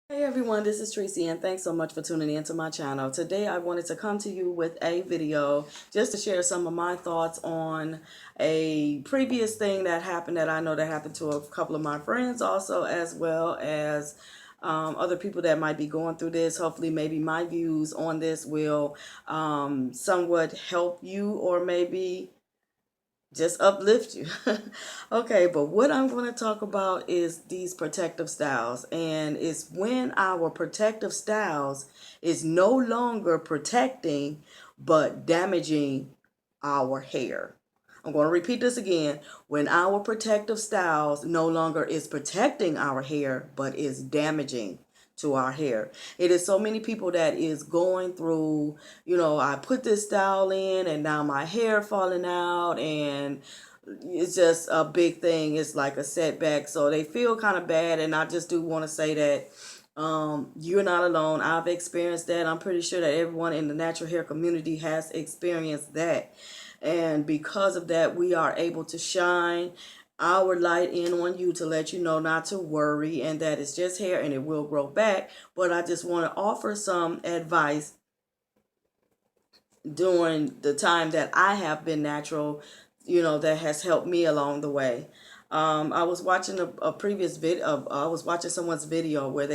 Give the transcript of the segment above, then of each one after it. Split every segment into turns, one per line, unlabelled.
Hey everyone, this is Tracy and thanks so much for tuning in to my channel. Today I wanted to come to you with a video just to share some of my thoughts on a previous thing that happened that I know that happened to a couple of my friends also, as well as other people that might be going through this. Hopefully maybe my views on this will somewhat help you or maybe just uplift you. Okay, but what I'm going to talk about is these protective styles, and it's when our protective styles is no longer protecting but damaging our hair. I'm going to repeat this again. When our protective styles no longer is protecting our hair but is damaging to our hair. It is so many people that is going through, I put this style in and now my hair falling out, and it's just a big thing. It's like a setback. So they feel kind of bad. And I just do want to say that you're not alone. I've experienced that. I'm pretty sure that everyone in the natural hair community has experienced that. And because of that, we are able to shine our light in on you to let you know not to worry and that it's just hair and it will grow back. But I just want to offer some advice during the time that I have been natural, that has helped me along the way. I was watching a previous video. I was watching someone's video where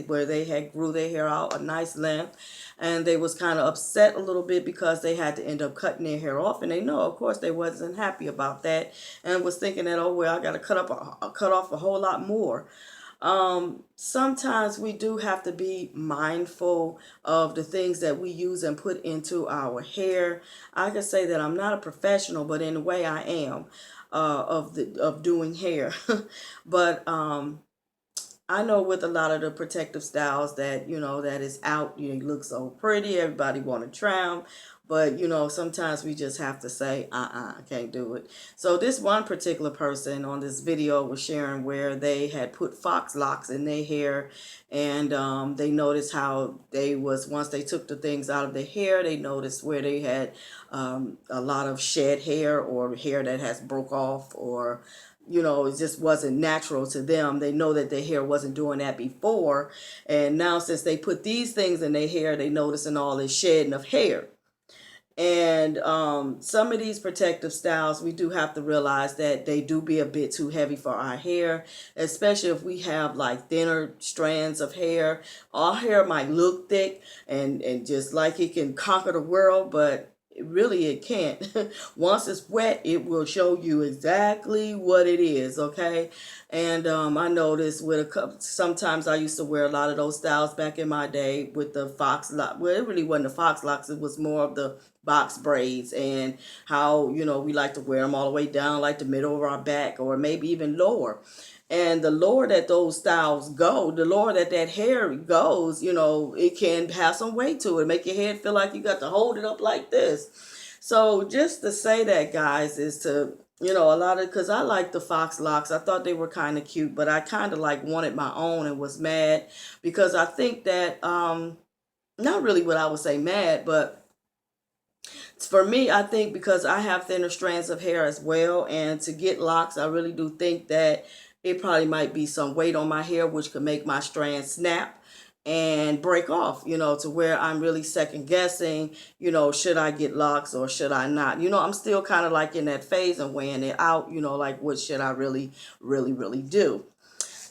where they had grew their hair out a nice length, and they was kind of upset a little bit because they had to end up cutting their hair off, and they know, of course, they wasn't happy about that, and was thinking that, oh well, I got to cut off a whole lot more. Sometimes we do have to be mindful of the things that we use and put into our hair. I can say that I'm not a professional, but in a way I am of doing hair. But I know with a lot of the protective styles that, that is out, you look so pretty, everybody want to try them. But, sometimes we just have to say, I can't do it. So this one particular person on this video was sharing where they had put fox locks in their hair, and they noticed how once they took the things out of their hair, they noticed where they had a lot of shed hair or hair that has broke off, or it just wasn't natural to them. They know that their hair wasn't doing that before. And now since they put these things in their hair, they noticing all this shedding of hair. And some of these protective styles, we do have to realize that they do be a bit too heavy for our hair, especially if we have like thinner strands of hair. Our hair might look thick and just like it can conquer the world, but really it can't. Once it's wet, it will show you exactly what it is, okay? And I noticed with a couple, sometimes I used to wear a lot of those styles back in my day with the fox lock. Well, it really wasn't the fox locks, it was more of the box braids, and how, we like to wear them all the way down like the middle of our back or maybe even lower. And the lower that those styles go, the lower that hair goes, it can have some weight to it, make your head feel like you got to hold it up like this. So just to say that, guys, is to, a lot of, because I like the fox locks. I thought they were kind of cute, but I kind of like wanted my own and was mad because I think that, not really what I would say mad, but for me, I think because I have thinner strands of hair as well, and to get locks, I really do think that it probably might be some weight on my hair, which could make my strands snap and break off, to where I'm really second guessing, should I get locks or should I not? I'm still kind of like in that phase and weighing it out, like what should I really, really, really do?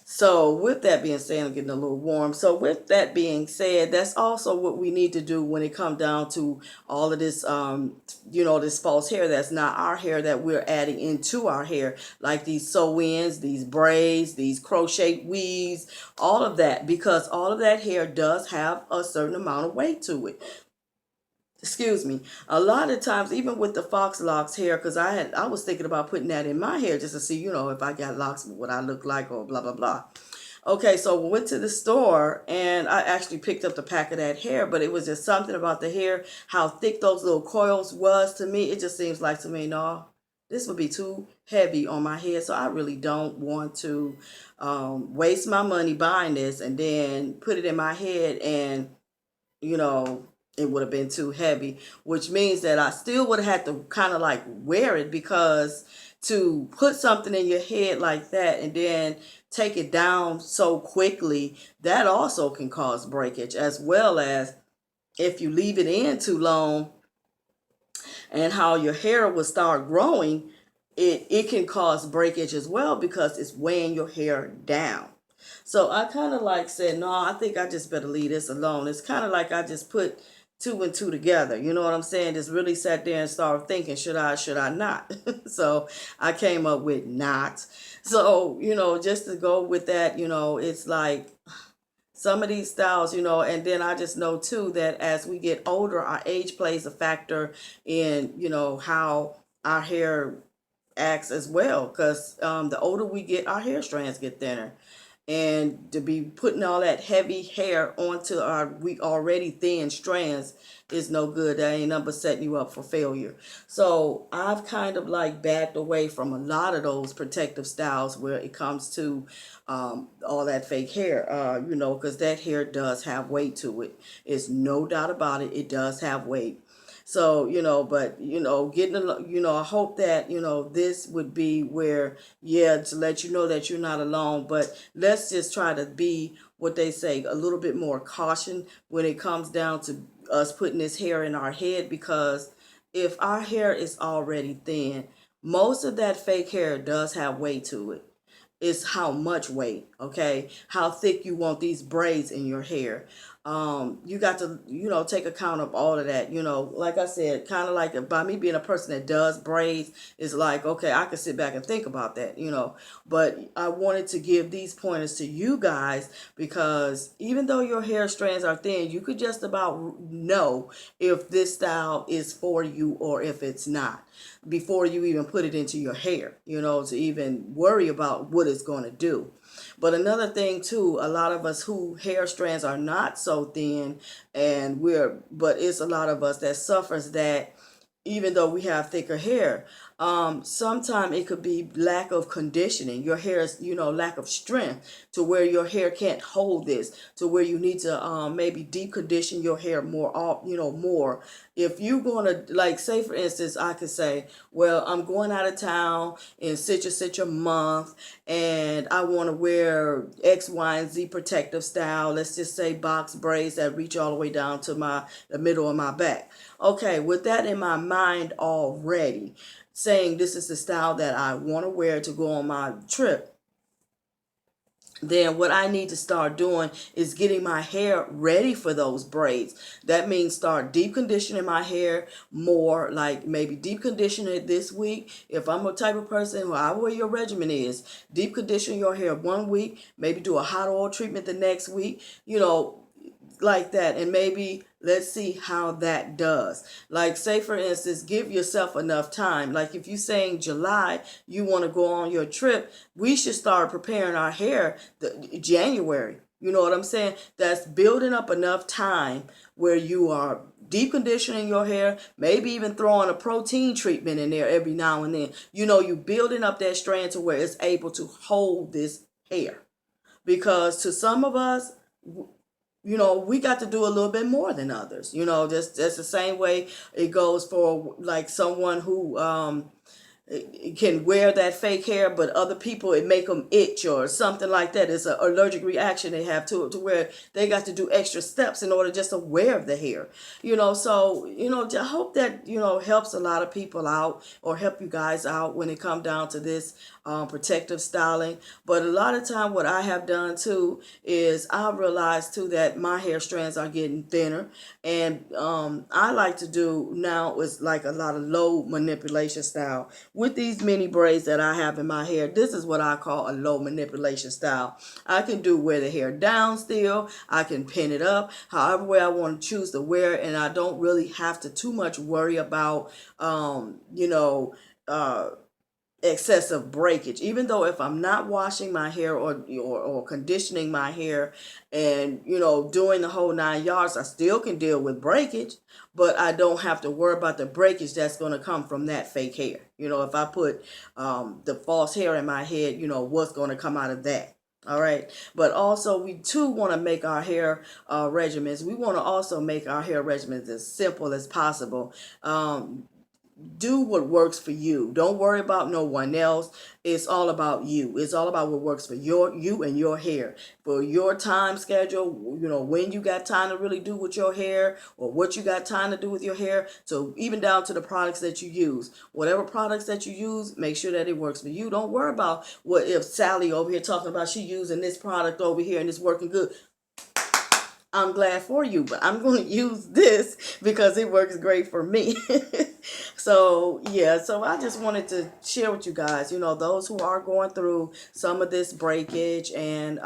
So with that being said, I'm getting a little warm. So with that being said, that's also what we need to do when it comes down to all of this, this false hair that's not our hair that we're adding into our hair, like these sew-ins, these braids, these crochet weaves, all of that, because all of that hair does have a certain amount of weight to it. Excuse me. A lot of times, even with the fox locks hair, because I was thinking about putting that in my hair just to see, if I got locks, what I look like, or blah blah blah. Okay, so we went to the store and I actually picked up the pack of that hair, but it was just something about the hair, how thick those little coils was to me. It just seems like to me, no, this would be too heavy on my head. So I really don't want to waste my money buying this and then put it in my head and, you know, it would have been too heavy, which means that I still would have had to kind of like wear it, because to put something in your head like that and then take it down so quickly, that also can cause breakage, as well as if you leave it in too long and how your hair will start growing, it can cause breakage as well, because it's weighing your hair down. So I kind of like said, no, I think I just better leave this alone. It's kind of like I just put two and two together. You know what I'm saying? Just really sat there and started thinking, should I not? So I came up with not. So, just to go with that, it's like some of these styles, and then I just know too that as we get older, our age plays a factor in, how our hair acts as well. Because the older we get, our hair strands get thinner. And to be putting all that heavy hair onto our we already thin strands is no good. That ain't nothing but setting you up for failure. So I've kind of like backed away from a lot of those protective styles where it comes to all that fake hair, because that hair does have weight to it. It's no doubt about it. It does have weight. So, but, I hope that, this would be where, yeah, to let you know that you're not alone. But let's just try to be, what they say, a little bit more caution when it comes down to us putting this hair in our head, because if our hair is already thin, most of that fake hair does have weight to it. It's how much weight, okay? How thick you want these braids in your hair. You got to, take account of all of that. Like I said, kind of like by me being a person that does braids, is like, okay, I can sit back and think about that, But I wanted to give these pointers to you guys, because even though your hair strands are thin, you could just about know if this style is for you or if it's not, before you even put it into your hair, to even worry about what it's going to do. But another thing too, a lot of us who hair strands are not so thin, but it's a lot of us that suffers that, even though we have thicker hair. Sometimes it could be lack of conditioning. Your hair is, lack of strength, to where your hair can't hold this, to where you need to maybe deep condition your hair more. If you're going to, like, say, for instance, I could say, well, I'm going out of town in such a month, and I want to wear X, Y, and Z protective style. Let's just say box braids that reach all the way down to the middle of my back. Okay, with that in my mind already, saying this is the style that I want to wear to go on my trip, then what I need to start doing is getting my hair ready for those braids. That means start deep conditioning my hair more, like maybe deep condition it this week. If I'm a type of person who, however your regimen is, deep condition your hair 1 week, maybe do a hot oil treatment the next week, like that, and maybe let's see how that does. Like, say for instance, give yourself enough time. Like, if you're saying July you want to go on your trip, we should start preparing our hair January. You know what I'm saying? That's building up enough time where you are deep conditioning your hair, maybe even throwing a protein treatment in there every now and then. You building up that strand to where it's able to hold this hair. Because to some of us, we got to do a little bit more than others. Just the same way it goes for like someone who can wear that fake hair, but other people, it make them itch or something like that. It's an allergic reaction they have to it, to where they got to do extra steps in order just to wear the hair. So I hope that helps a lot of people out, or help you guys out when it come down to this protective styling. But a lot of time, what I have done too is I realized too that my hair strands are getting thinner, and I like to do now is like a lot of low manipulation style with these mini braids that I have in my hair. This is what I call a low manipulation style. I can do wear the hair down still. I can pin it up however way I want to choose to wear it, and I don't really have to too much worry about excessive breakage. Even though if I'm not washing my hair or conditioning my hair and doing the whole 9 yards, I still can deal with breakage, but I don't have to worry about the breakage that's going to come from that fake hair. If I put the false hair in my head, what's going to come out of that? All right. But also, we too want to make our hair regimens. We want to also make our hair regimens as simple as possible. Um, do what works for you. Don't worry about no one else. It's all about you. It's all about what works for you and your hair. For your time schedule, you know, when you got time to really do with your hair or what you got time to do with your hair. So even down to the products that you use. Whatever products that you use, make sure that it works for you. Don't worry about what if Sally over here talking about she using this product over here and it's working good. I'm glad for you, but I'm going to use this because it works great for me. So, yeah, so I just wanted to share with you guys, you know, those who are going through some of this breakage and,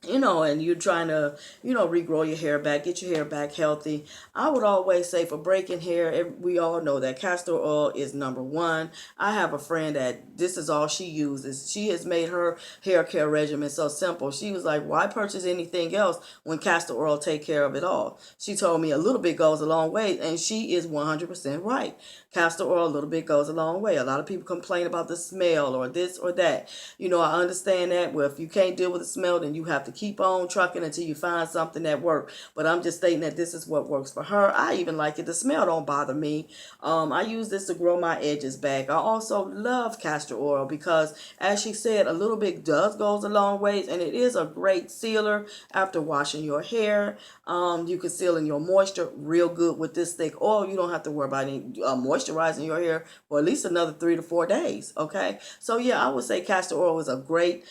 you know, and you're trying to, you know, regrow your hair back, get your hair back healthy. I would always say for breaking hair, we all know that castor oil is number one. I have a friend that this is all she uses. She has made her hair care regimen so simple. She was like, why purchase anything else when castor oil take care of it all? She told me a little bit goes a long way, and she is 100% right. Castor oil, a little bit goes a long way. A lot of people complain about the smell or this or that. You know, I understand that. Well, if you can't deal with the smell, then you have to keep on trucking until you find something that works. But I'm just stating that this is what works for her. I even like it. The smell don't bother me. I use this to grow my edges back. I also love castor oil because, as she said, a little bit does goes a long ways, and it is a great sealer after washing your hair. You can seal in your moisture real good with this thick oil. You don't have to worry about any moisturizing your hair for at least another 3 to 4 days. Okay, so yeah, I would say castor oil is a great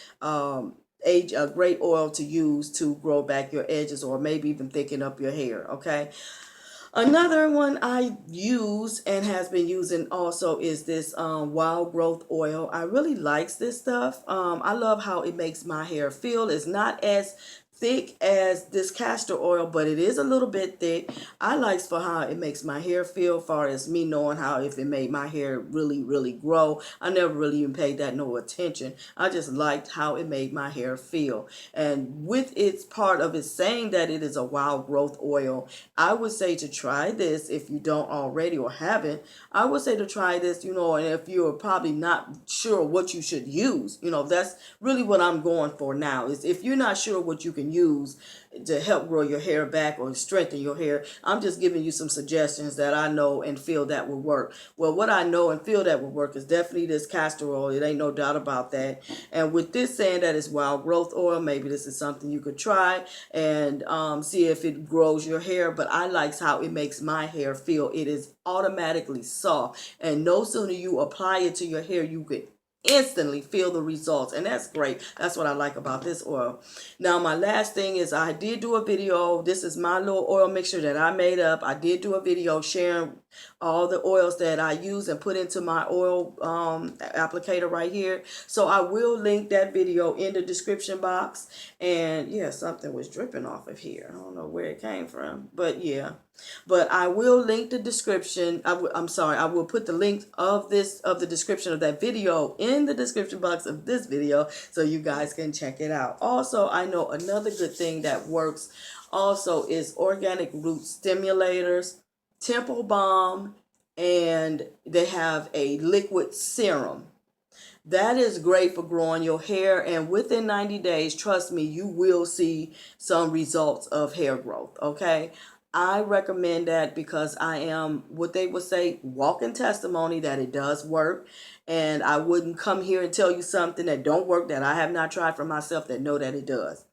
a great oil to use to grow back your edges or maybe even thicken up your hair. Okay. Another one I use and has been using also is this wild growth oil. I really likes this stuff. I love how it makes my hair feel. It's not as thick as this castor oil, but it is a little bit thick. I likes for how it makes my hair feel, far as me knowing how if it made my hair really, really grow. I never really even paid that no attention. I just liked how it made my hair feel. And with its part of it saying that it is a wild growth oil, I would say to try this if you don't already or haven't. I would say to try this, you know, and if you're probably not sure what you should use, you know, that's really what I'm going for now is if you're not sure what you can use to help grow your hair back or strengthen your hair, I'm just giving you some suggestions that I know and feel that will work. Well, what I know and feel that will work is definitely this castor oil. It ain't no doubt about that. And with this saying that it's wild growth oil, maybe this is something you could try and see if it grows your hair. But I likes how it makes my hair feel. It is automatically soft, and no sooner you apply it to your hair, you could instantly feel the results, and that's great. That's what I like about this oil. Now my last thing is I did do a video. This is my little oil mixture that I made up. I did do a video sharing all the oils that I use and put into my oil applicator right here. So I will link that video in the description box. And yeah, something was dripping off of here. I don't know where it came from, but yeah. But I will link the description. I'm sorry, I will put the link of the description of that video in the description box of this video so you guys can check it out. Also, I know another good thing that works also is organic root stimulators, Temple Balm, and they have a liquid serum. That is great for growing your hair, and within 90 days, trust me, you will see some results of hair growth, okay? I recommend that because I am, what they would say, walking testimony that it does work, and I wouldn't come here and tell you something that don't work that I have not tried for myself that know that it does.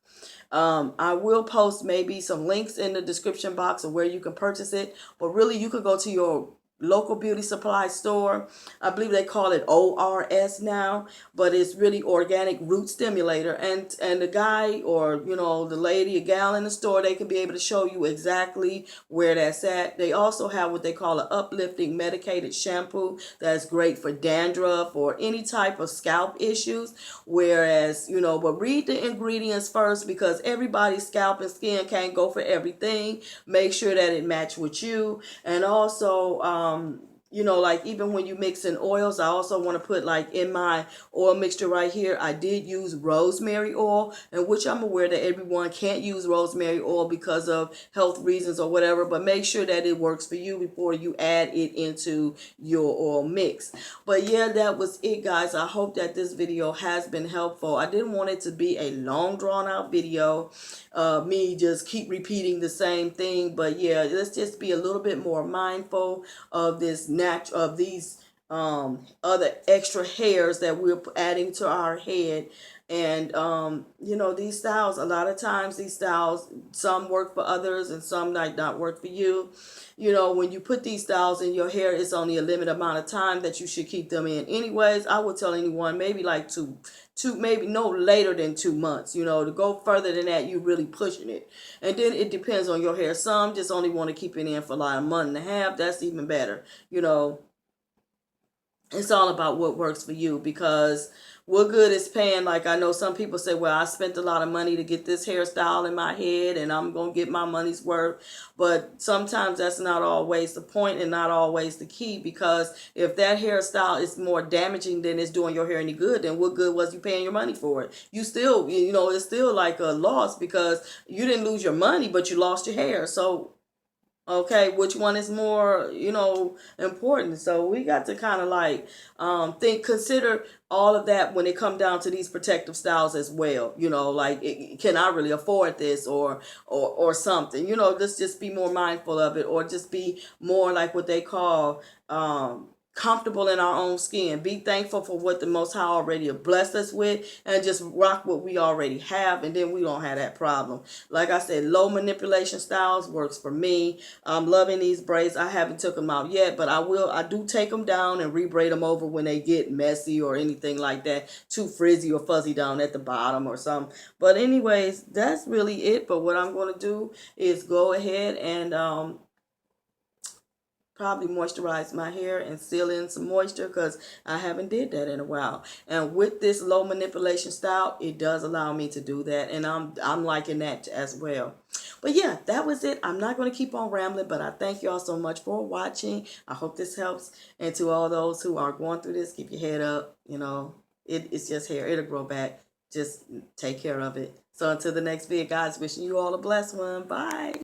I will post maybe some links in the description box of where you can purchase it, but really you could go to your local beauty supply store. I believe they call it ORS now, but it's really organic root stimulator. And the guy or, you know, the lady, a gal in the store, they can be able to show you exactly where that's at. They also have what they call an uplifting medicated shampoo that's great for dandruff or any type of scalp issues. Whereas, you know, but read the ingredients first because everybody's scalp and skin can't go for everything. Make sure that it match with you. And also, you know, like even when you mix in oils, I also want to put like in my oil mixture right here, I did use rosemary oil, and which I'm aware that everyone can't use rosemary oil because of health reasons or whatever, but make sure that it works for you before you add it into your oil mix. But yeah, that was it, guys. I hope that this video has been helpful. I didn't want it to be a long drawn out video, me just keep repeating the same thing, but yeah, let's just be a little bit more mindful of these other extra hairs that we're adding to our head. And you know, these styles, a lot of times these styles, some work for others and some might not work for you. You know, when you put these styles in your hair, it's only a limited amount of time that you should keep them in anyways. I would tell anyone maybe like two, maybe no later than 2 months. You know, to go further than that, you really pushing it. And then it depends on your hair. Some just only want to keep it in for like a month and a half. That's even better. You know, it's all about what works for you, because what good is paying? Like, I know some people say, well, I spent a lot of money to get this hairstyle in my head and I'm going to get my money's worth. But sometimes that's not always the point and not always the key, because if that hairstyle is more damaging than it's doing your hair any good, then what good was you paying your money for it? You still, you know, it's still like a loss, because you didn't lose your money, but you lost your hair. So okay, which one is more, you know, important? So we got to kind of like consider all of that when it come down to these protective styles as well. You know, like can I really afford this, or something? You know, let's just be more mindful of it, or just be more like what they call comfortable in our own skin. Be thankful for what the Most High already have blessed us with, and just rock what we already have, and then we don't have that problem. Like I said, low manipulation styles works for me. I'm loving these braids. I haven't took them out yet, but I will. I do take them down and rebraid them over when they get messy or anything like that, too frizzy or fuzzy down at the bottom or something. But anyways, that's really it. But what I'm going to do is go ahead and probably moisturize my hair and seal in some moisture, because I haven't did that in a while. And with this low manipulation style, it does allow me to do that, and I'm liking that as well. But yeah, that was it. I'm not going to keep on rambling, but I thank you all so much for watching. I hope this helps. And to all those who are going through this, keep your head up. You know, it's just hair. It'll grow back. Just take care of it. So until the next video, guys, wishing you all a blessed one. Bye.